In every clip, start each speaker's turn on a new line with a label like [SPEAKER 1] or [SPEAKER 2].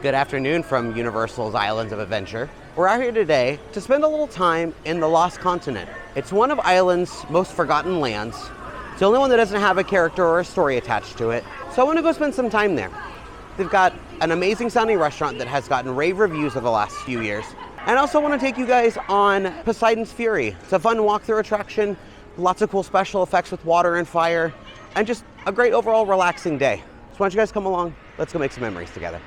[SPEAKER 1] Good afternoon from Universal's Islands of Adventure. We're out here today to spend a little time in the Lost Continent. It's one of Ireland's most forgotten lands. It's the only one that doesn't have a character or a story attached to it. So I want to go spend some time there. They've got an amazing sounding restaurant that has gotten rave reviews over the last few years. And I also want to take you guys on Poseidon's Fury. It's a fun walkthrough attraction, lots of cool special effects with water and fire, and just a great overall relaxing day. So why don't you guys come along? Let's go make some memories together.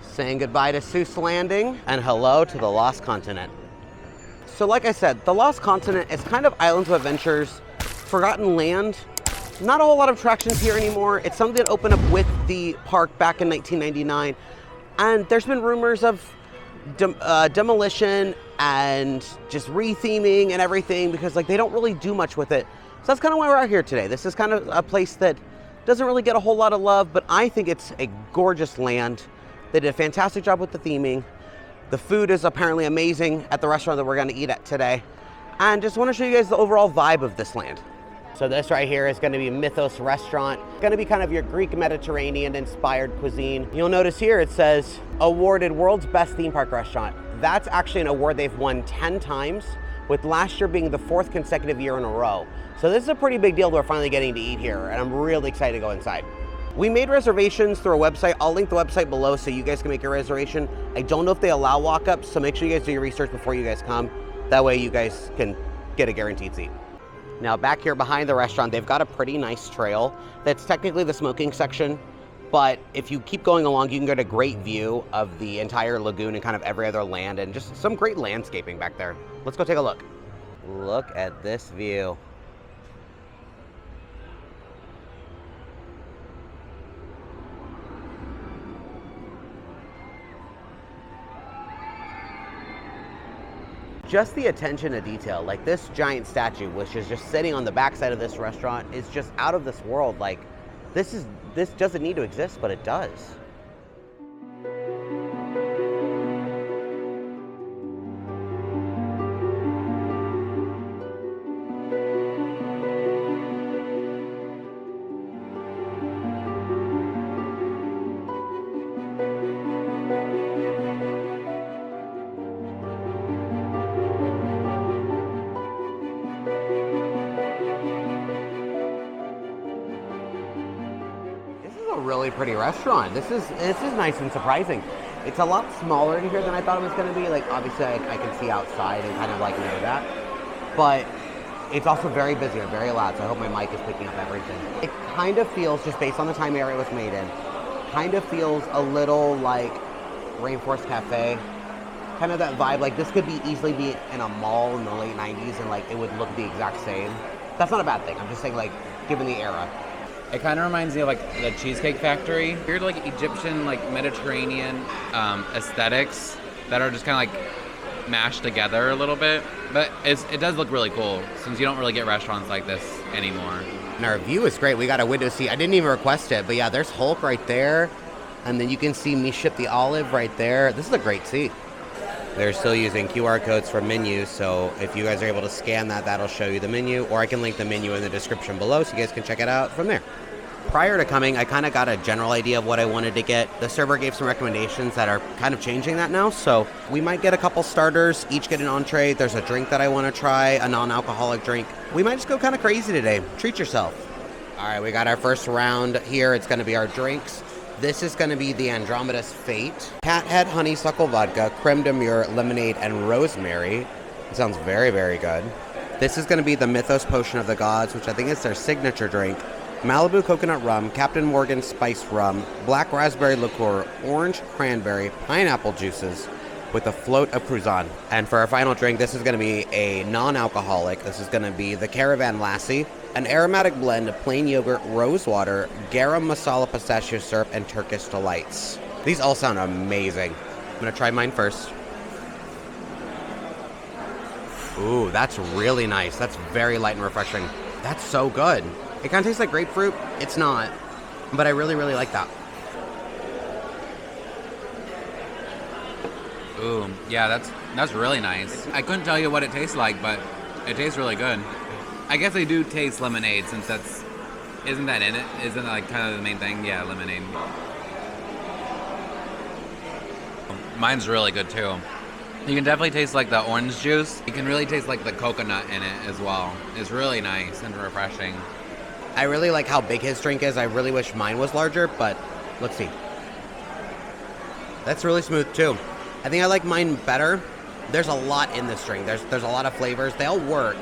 [SPEAKER 1] Saying goodbye to Seuss Landing and hello to the Lost Continent. So like I said, the Lost Continent is kind of Islands of Adventure's forgotten land. Not a whole lot of attractions here anymore. It's something that opened up with the park back in 1999. And there's been rumors of demolition and just retheming and everything because they don't really do much with it. So that's kind of why we're out here today. This is kind of a place that doesn't really get a whole lot of love, but I think it's a gorgeous land. They did a fantastic job with the theming. The food is apparently amazing at the restaurant that we're going to eat at today. And just want to show you guys the overall vibe of this land. So this right here is going to be Mythos restaurant. It's going to be kind of your Greek Mediterranean inspired cuisine. You'll notice here it says awarded world's best theme park restaurant. That's actually an award they've won 10 times, with last year being the 4th consecutive year in a row. So this is a pretty big deal that we're finally getting to eat here, and I'm really excited to go inside. We made reservations through a website. I'll link the website below so you guys can make your reservation. I don't know if they allow walk-ups, so make sure you guys do your research before you guys come. That way you guys can get a guaranteed seat. Now back here behind the restaurant, they've got a pretty nice trail that's technically the smoking section, but if you keep going along, you can get a great view of the entire lagoon and kind of every other land and just some great landscaping back there. Let's go take a look. Look at this view. Just the attention to detail, like this giant statue, which is just sitting on the backside of this restaurant, is just out of this world. Like, this doesn't need to exist, but it does. Really pretty restaurant. This is nice and surprising. It's a lot smaller in here than I thought it was going to be. Like, obviously I can see outside and kind of know that, but it's also very busy and very loud, so I hope my mic is picking up everything. It kind of feels, just based on the time area it was made in, kind of feels a little like Rainforest Cafe, kind of that vibe. Like, this could easily be in a mall in the late 90s and it would look the exact same. That's not a bad thing. I'm just saying, given the era.
[SPEAKER 2] It kind of reminds me of the Cheesecake Factory. Weird Egyptian Mediterranean aesthetics that are just kind of mashed together a little bit. But it does look really cool since you don't really get restaurants like this anymore.
[SPEAKER 1] And our view is great. We got a window seat. I didn't even request it, but yeah, there's Hulk right there. And then you can see Me Ship the Olive right there. This is a great seat. They're still using QR codes for menus, so if you guys are able to scan that, that'll show you the menu, or I can link the menu in the description below so you guys can check it out from there. Prior to coming, I kind of got a general idea of what I wanted to get. The server gave some recommendations that are kind of changing that now, so we might get a couple starters, each get an entree. There's a drink that I want to try, a non-alcoholic drink. We might just go kind of crazy today. Treat yourself. All right, we got our first round here. It's going to be our drinks. This is going to be the Andromeda's Fate. Cathead honeysuckle vodka, creme de mure, lemonade, and rosemary. It sounds very, very good. This is going to be the Mythos Potion of the Gods, which I think is their signature drink. Malibu coconut rum, Captain Morgan spiced rum, black raspberry liqueur, orange cranberry, pineapple juices with a float of Cruzan. And for our final drink, this is going to be a non-alcoholic. This is going to be the Caravan Lassie, an aromatic blend of plain yogurt, rose water, garam masala pistachio syrup, and Turkish delights. These all sound amazing. I'm going to try mine first. Ooh, that's really nice. That's very light and refreshing. That's so good. It kind of tastes like grapefruit. It's not, but I really, really like that.
[SPEAKER 2] Ooh, yeah, that's really nice. I couldn't tell you what it tastes like, but it tastes really good. I guess they do taste lemonade since isn't that in it? Isn't that kind of the main thing? Yeah, lemonade. Mine's really good too. You can definitely taste like the orange juice. You can really taste like the coconut in it as well. It's really nice and refreshing.
[SPEAKER 1] I really like how big his drink is. I really wish mine was larger, but let's see. That's really smooth too. I think I like mine better. There's a lot in this drink. There's a lot of flavors. They all work,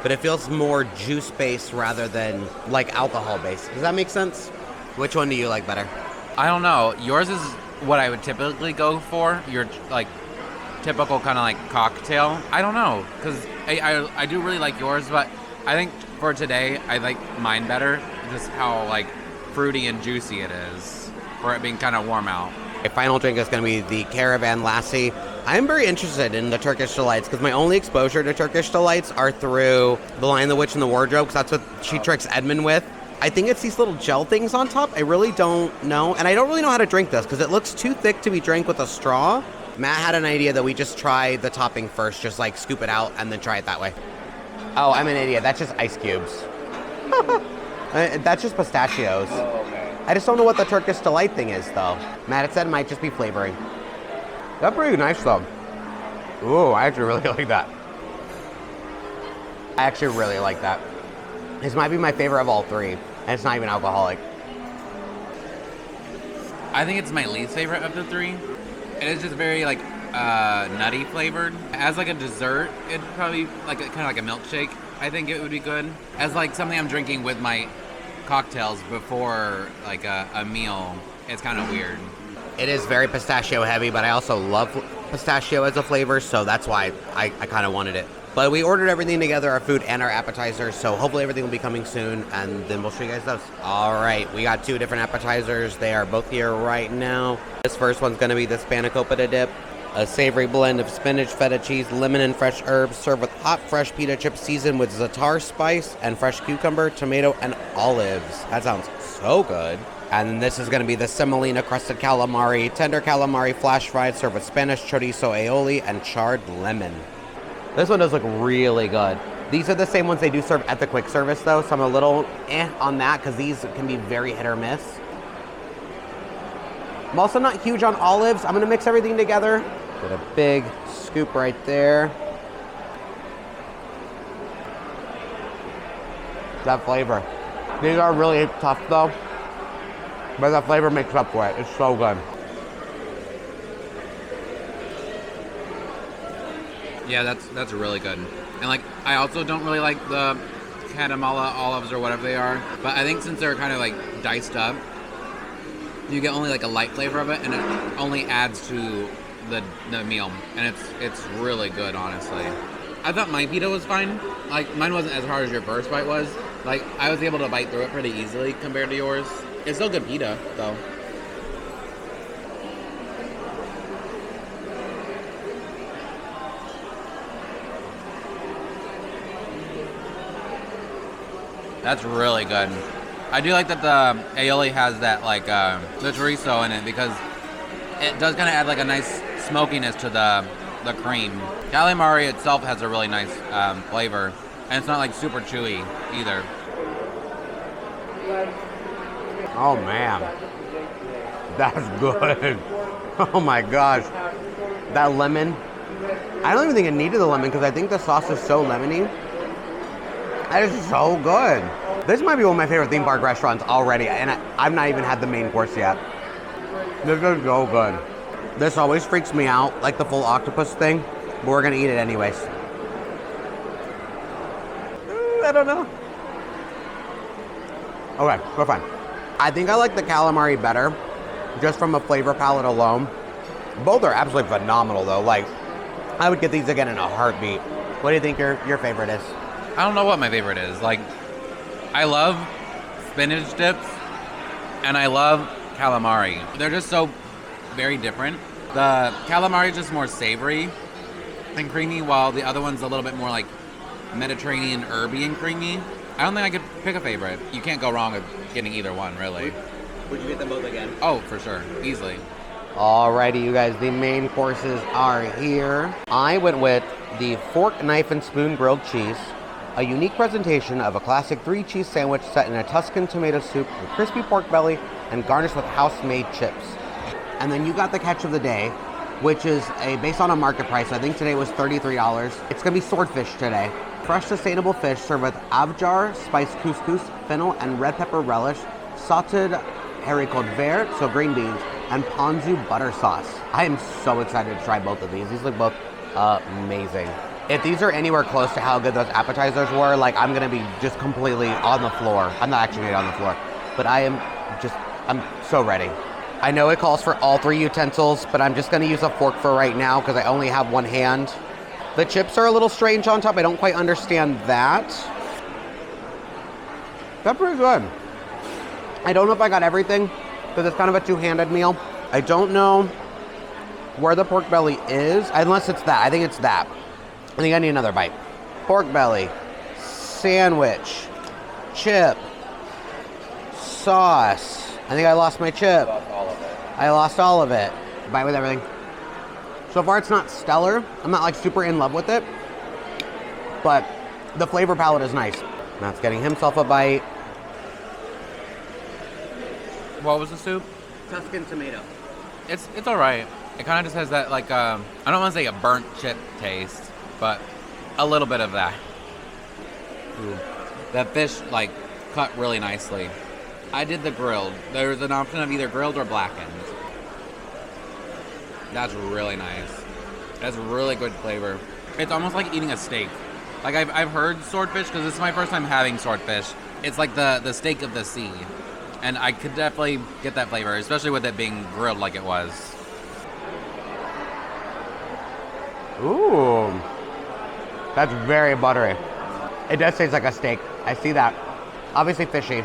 [SPEAKER 1] but it feels more juice-based rather than like alcohol-based. Does that make sense? Which one do you like better?
[SPEAKER 2] I don't know. Yours is what I would typically go for. Your like typical kind of like cocktail. I don't know, because I do really like yours, but I think for today I like mine better. Just how like fruity and juicy it is for it being kind of warm out.
[SPEAKER 1] My final drink is going to be the Caravan Lassie. I'm very interested in the Turkish Delights because my only exposure to Turkish Delights are through The Lion, the Witch, and the Wardrobe, because that's what she tricks Edmund with. I think it's these little gel things on top. I really don't know. And I don't really know how to drink this because it looks too thick to be drank with a straw. Matt had an idea that we just try the topping first, just like scoop it out and then try it that way. Oh, I'm an idiot. That's just ice cubes. That's just pistachios. I just don't know what the Turkish Delight thing is, though. Matt, it said it might just be flavoring. That's pretty nice, though. Ooh, I actually really like that. I actually really like that. This might be my favorite of all three, and it's not even alcoholic.
[SPEAKER 2] I think it's my least favorite of the three. It is just very like nutty flavored. As like a dessert, it'd probably like kind of like a milkshake. I think it would be good as like something I'm drinking with my cocktails before like a meal. It's kind of weird.
[SPEAKER 1] It is very pistachio heavy, but I also love pistachio as a flavor, so that's why I kind of wanted it. But we ordered everything together, our food and our appetizers, so hopefully everything will be coming soon, and then we'll show you guys those. All right, we got 2 different appetizers. They are both here right now. This first one's going to be the spanakopita dip, a savory blend of spinach, feta cheese, lemon, and fresh herbs, served with hot, fresh pita chips seasoned with za'atar spice and fresh cucumber, tomato, and olives. That sounds so good. And this is going to be the semolina crusted calamari, tender calamari flash fried, served with Spanish chorizo aioli and charred lemon. This one does look really good. These are the same ones they do serve at the quick service, though, so I'm a little on that because these can be very hit or miss. I'm also not huge on olives. I'm going to mix everything together. Get a big scoop right there. That flavor. These are really tough, though, but the flavor makes up for it. It's so good.
[SPEAKER 2] Yeah, that's really good. And like, I also don't really like the Katamala olives or whatever they are, but I think since they're kind of like diced up, you get only like a light flavor of it, and it only adds to the meal, and it's really good, honestly. I thought my pita was fine. Like, mine wasn't as hard as your first bite was. Like, I was able to bite through it pretty easily compared to yours. It's still good pita, though. That's really good. I do like that the aioli has that like the chorizo in it because it does kind of add like a nice smokiness to the cream. Calamari itself has a really nice flavor, and it's not like super chewy either.
[SPEAKER 1] Oh man, that's good. Oh my gosh, that lemon. I don't even think it needed the lemon because I think the sauce is so lemony. That is so good. This might be one of my favorite theme park restaurants already, and I've not even had the main course yet. This is so good. This always freaks me out, like the full octopus thing, but we're gonna eat it anyways. I don't know. Okay, we're fine. I think I like the calamari better, just from a flavor palette alone. Both are absolutely phenomenal though. Like, I would get these again in a heartbeat. What do you think your favorite is?
[SPEAKER 2] I don't know what my favorite is. Like, I love spinach dips, and I love calamari. They're just so very different. The calamari is just more savory and creamy, while the other one's a little bit more like Mediterranean herby and creamy. I don't think I could pick a favorite. You can't go wrong with getting either one, really.
[SPEAKER 1] Would you get them both again?
[SPEAKER 2] Oh, for sure. Easily.
[SPEAKER 1] Alrighty, you guys, the main courses are here. I went with the fork, knife, and spoon grilled cheese, a unique presentation of a classic 3-cheese sandwich set in a Tuscan tomato soup with crispy pork belly and garnished with house-made chips. And then you got the catch of the day, which is based on a market price. I think today was $33. It's gonna be swordfish today. Fresh, sustainable fish served with abjar, spiced couscous, fennel, and red pepper relish, sauteed haricot vert, so green beans, and ponzu butter sauce. I am so excited to try both of these. These look both amazing. If these are anywhere close to how good those appetizers were, like I'm gonna be just completely on the floor. I'm not actually on the floor, but I'm so ready. I know it calls for all 3 utensils, but I'm just gonna use a fork for right now because I only have one hand. The chips are a little strange on top. I don't quite understand that. That's pretty good. I don't know if I got everything because it's kind of a two-handed meal. I don't know where the pork belly is, unless it's that. I think it's that. I think I need another bite. Pork belly, sandwich, chip, sauce. I think I lost my chip.
[SPEAKER 2] Lost all of it.
[SPEAKER 1] I lost all of it. Bite with everything. So far it's not stellar. I'm not like super in love with it, but the flavor palette is nice. Matt's getting himself a bite.
[SPEAKER 2] What was the soup?
[SPEAKER 1] Tuscan tomato.
[SPEAKER 2] It's all right. It kind of just has that like I don't want to say a burnt chip taste, but a little bit of that. Ooh. That fish like cut really nicely. I did the grilled. There's an option of either grilled or blackened. That's really nice. That's really good flavor. It's almost like eating a steak. Like I've heard swordfish because this is my first time having swordfish. It's like the steak of the sea. And I could definitely get that flavor, especially with it being grilled like it was.
[SPEAKER 1] Ooh. That's very buttery. It does taste like a steak. I see that. Obviously fishy,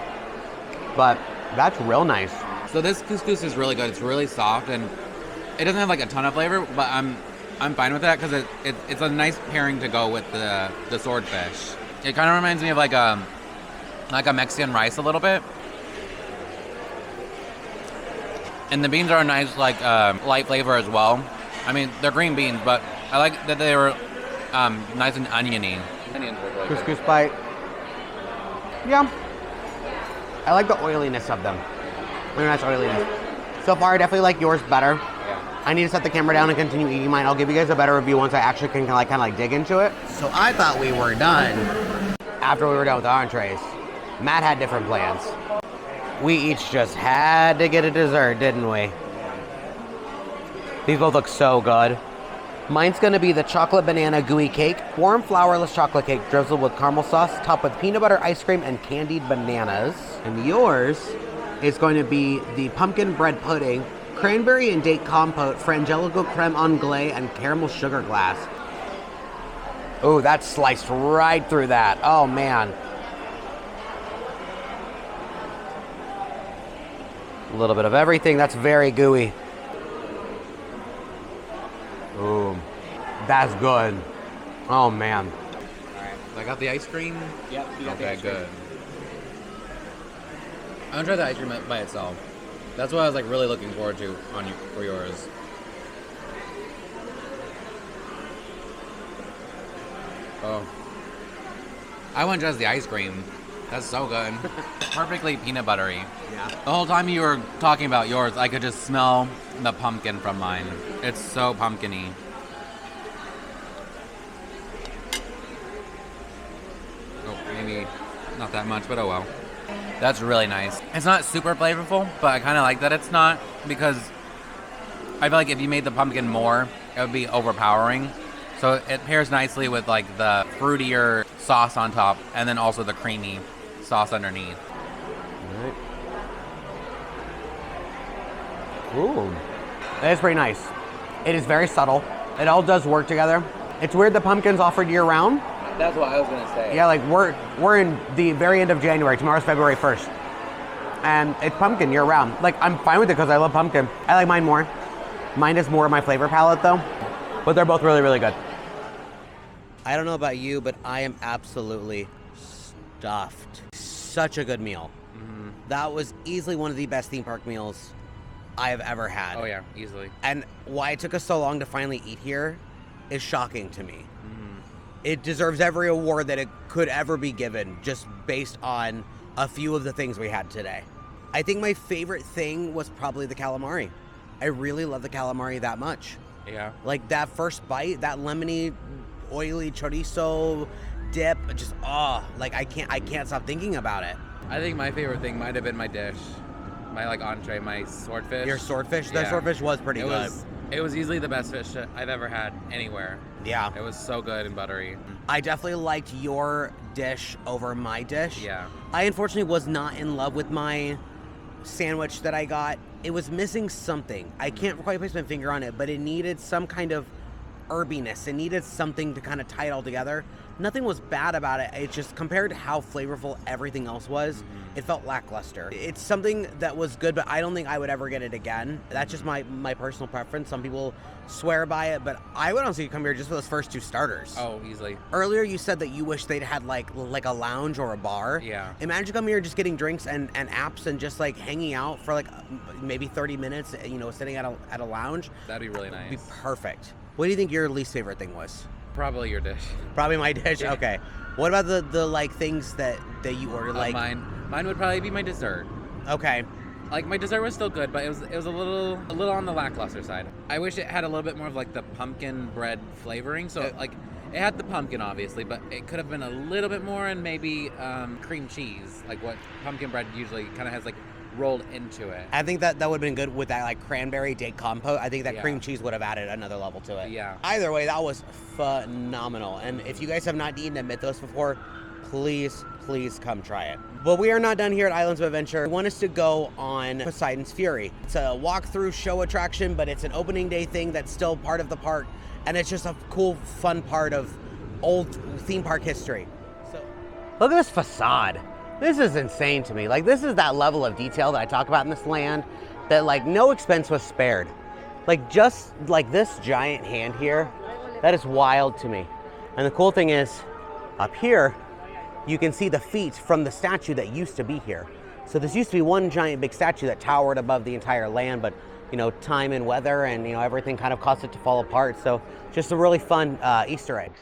[SPEAKER 1] but that's real nice.
[SPEAKER 2] So this couscous is really good. It's really soft and it doesn't have like a ton of flavor, but I'm fine with that because it's a nice pairing to go with the swordfish. It kind of reminds me of like a Mexican rice a little bit. And the beans are a nice like light flavor as well. I mean, they're green beans, but I like that they were nice and oniony. Onions were really
[SPEAKER 1] Couscous bite. Yeah. I like the oiliness of them. Really nice oiliness. So far, I definitely like yours better.
[SPEAKER 2] Yeah.
[SPEAKER 1] I need to set the camera down and continue eating mine. I'll give you guys a better review once I actually can kind of like dig into it. So I thought we were done after we were done with the entrees. Matt had different plans. We each just had to get a dessert, didn't we? These both look so good. Mine's gonna be the chocolate banana gooey cake, warm flourless chocolate cake drizzled with caramel sauce, topped with peanut butter ice cream and candied bananas. And yours is going to be the pumpkin bread pudding, cranberry and date compote, frangelico creme anglaise, and caramel sugar glass. Ooh, that sliced right through that. Oh man. A little bit of everything. That's very gooey. Ooh, that's good. Oh man.
[SPEAKER 2] All right. I got the ice cream.
[SPEAKER 3] Yep. You got the
[SPEAKER 2] Okay,
[SPEAKER 3] ice cream.
[SPEAKER 2] good. I'm gonna try the ice cream by itself. That's what I was like really looking forward to for yours. Oh, I went just the ice cream. That's so good. Perfectly peanut buttery.
[SPEAKER 1] Yeah.
[SPEAKER 2] The whole time you were talking about yours, I could just smell the pumpkin from mine. It's so pumpkin-y. Oh, maybe not that much, but oh well. That's really nice. It's not super flavorful, but I kind of like that it's not because I feel like if you made the pumpkin more, it would be overpowering. So it pairs nicely with like the fruitier sauce on top and then also the creamy sauce underneath.
[SPEAKER 1] All right. Ooh, that is pretty nice. It is very subtle. It all does work together. It's weird the pumpkin's offered year round.
[SPEAKER 2] That's what I was gonna say.
[SPEAKER 1] Yeah, like we're in the very end of January. Tomorrow's February 1st. And it's pumpkin year round. Like I'm fine with it because I love pumpkin. I like mine more. Mine is more my flavor palette though. But they're both really, really good. I don't know about you, but I am absolutely stuffed. Such a good meal.
[SPEAKER 2] Mm-hmm.
[SPEAKER 1] That was easily one of the best theme park meals I have ever had.
[SPEAKER 2] Oh yeah, easily.
[SPEAKER 1] And why it took us so long to finally eat here is shocking to me.
[SPEAKER 2] Mm-hmm.
[SPEAKER 1] It deserves every award that it could ever be given just based on a few of the things we had today. I think my favorite thing was probably the calamari. I really love the calamari that much.
[SPEAKER 2] Yeah.
[SPEAKER 1] Like that first bite, that lemony, oily chorizo dip, just like I can't stop thinking about it.
[SPEAKER 2] I think my favorite thing might have been my dish, my like entree, my swordfish.
[SPEAKER 1] Your swordfish? The swordfish was pretty good.
[SPEAKER 2] It was easily the best fish I've ever had anywhere.
[SPEAKER 1] Yeah.
[SPEAKER 2] It was so good and buttery.
[SPEAKER 1] I definitely liked your dish over my dish.
[SPEAKER 2] Yeah.
[SPEAKER 1] I unfortunately was not in love with my sandwich that I got. It was missing something. I can't quite place my finger on it, but it needed some kind of herbiness. It needed something to kind of tie it all together. Nothing was bad about it. It's just compared to how flavorful everything else was, it felt lackluster. It's something that was good, but I don't think I would ever get it again. That's just my personal preference. Some people swear by it, but I would honestly come here just for those first 2 starters.
[SPEAKER 2] Oh, easily.
[SPEAKER 1] Earlier you said that you wish they'd had like a lounge or a bar.
[SPEAKER 2] Yeah.
[SPEAKER 1] Imagine coming here just getting drinks and apps and just like hanging out for like maybe 30 minutes, sitting at a lounge.
[SPEAKER 2] That'd be really nice.
[SPEAKER 1] It'd be perfect. What do you think your least favorite thing was?
[SPEAKER 2] Probably your dish.
[SPEAKER 1] Probably my dish?
[SPEAKER 2] Yeah.
[SPEAKER 1] Okay. What about the like things that you ordered? Like
[SPEAKER 2] Mine would probably be my dessert.
[SPEAKER 1] Okay.
[SPEAKER 2] Like my dessert was still good, but it was a little on the lackluster side. I wish it had a little bit more of like the pumpkin bread flavoring. So like it had the pumpkin obviously, but it could have been a little bit more, and maybe cream cheese, like what pumpkin bread usually kind of has like rolled into it.
[SPEAKER 1] I think that would have been good with that like cranberry date compote. I think that cream cheese would have added another level to it.
[SPEAKER 2] Yeah.
[SPEAKER 1] Either way, that was phenomenal. And if you guys have not eaten at Mythos before, please come try it. But we are not done here at Islands of Adventure. We want us to go on Poseidon's Fury. It's a walk-through show attraction, but it's an opening day thing that's still part of the park. And it's just a cool, fun part of old theme park history. So, look at this facade. This is insane to me. Like, this is that level of detail that I talk about in this land, that like no expense was spared. Like just like this giant hand here, that is wild to me. And the cool thing is, up here, you can see the feet from the statue that used to be here. So this used to be one giant big statue that towered above the entire land, but time and weather and everything kind of caused it to fall apart. So just a really fun Easter egg.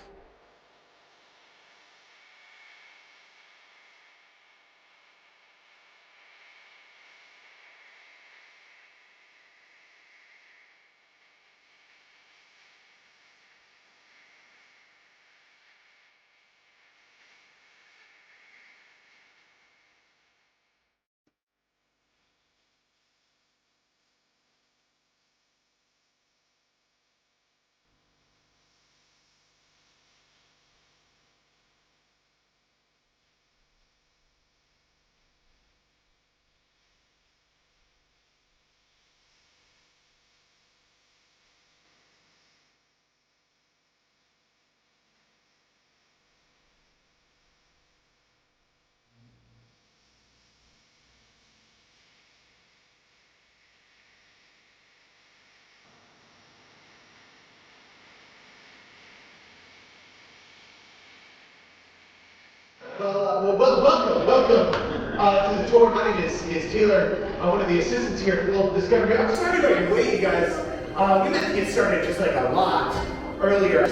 [SPEAKER 3] Welcome to the tour. My name is Taylor. I'm one of the assistants here at Global Discovery. I'm sorry about your wait, you guys. We meant to get started just like a lot earlier.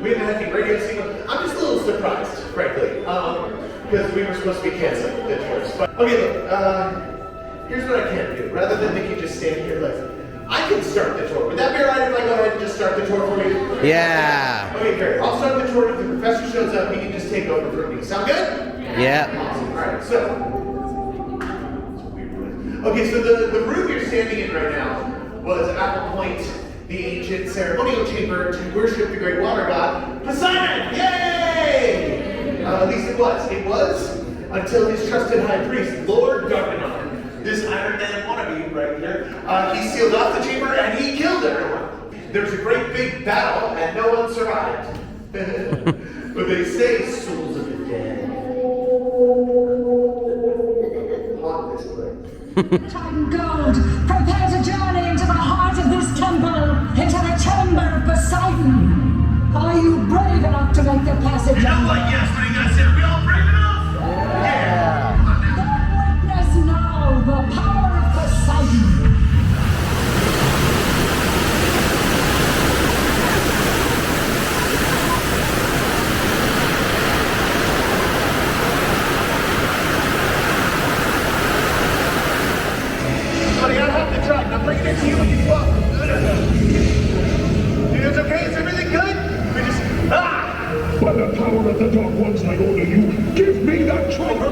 [SPEAKER 3] We haven't had any radio signal. I'm just a little surprised, frankly, because we were supposed to be canceling the tours. But okay, look. Here's what I can do. Rather than make you just stand here, I can start the tour. Would that be alright if I go ahead and just start the tour for you?
[SPEAKER 1] Yeah.
[SPEAKER 3] Okay, great. I'll start the tour. If the professor shows up, he can just take over from me. Sound good?
[SPEAKER 1] Yeah.
[SPEAKER 3] Awesome. Alright, so. Okay, so the room you're standing in right now was Apple Point, the ancient ceremonial chamber to worship the great water god, Poseidon! Yay! At least it was. It was until his trusted high priest, Lord Garganon, this Iron Man wannabe right here, he sealed off the chamber and he killed everyone. There was a great big battle and no one survived. But they say souls of the dead haunt this place.
[SPEAKER 4] Titan Gold, prepare to journey into the heart of this temple, into the chamber of Poseidon. Are you brave enough to make the passage?
[SPEAKER 3] You know what? Yes, what are you gonna say? Are we all brave enough?
[SPEAKER 1] Yeah.
[SPEAKER 4] Then witness now the power of Poseidon.
[SPEAKER 3] Buddy, I have the truck. I'm bringing it to you when you walk. guys okay? Is everything good? We just
[SPEAKER 5] By the power of the Dark Ones, I order you, give me that treasure!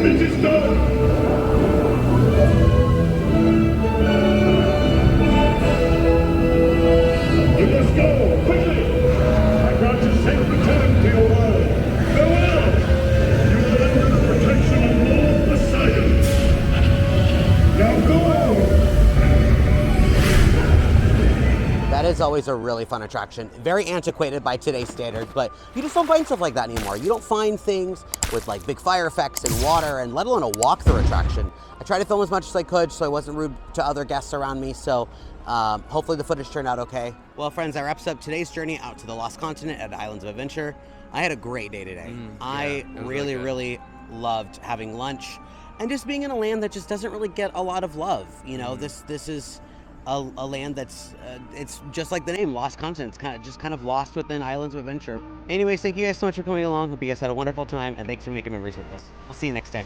[SPEAKER 5] It is done! You must go, quickly! I grant you safe return to your world. Farewell! You are under the protection of Lord Poseidon. Now go!
[SPEAKER 1] That is always a really fun attraction. Very antiquated by today's standards, but you just don't find stuff like that anymore. You don't find things with like big fire effects and water, and let alone a walkthrough attraction. I tried to film as much as I could so I wasn't rude to other guests around me, so hopefully the footage turned out okay. Well, friends, that wraps up today's journey out to the Lost Continent at Islands of Adventure. I had a great day today. I really loved having lunch and just being in a land that just doesn't really get a lot of love. You know, this is a land that's it's just like the name, Lost Continent. It's kind of lost within Islands of Adventure. Anyways, thank you guys so much for coming along. Hope you guys had a wonderful time, and thanks for making memories with us. We'll see you next time.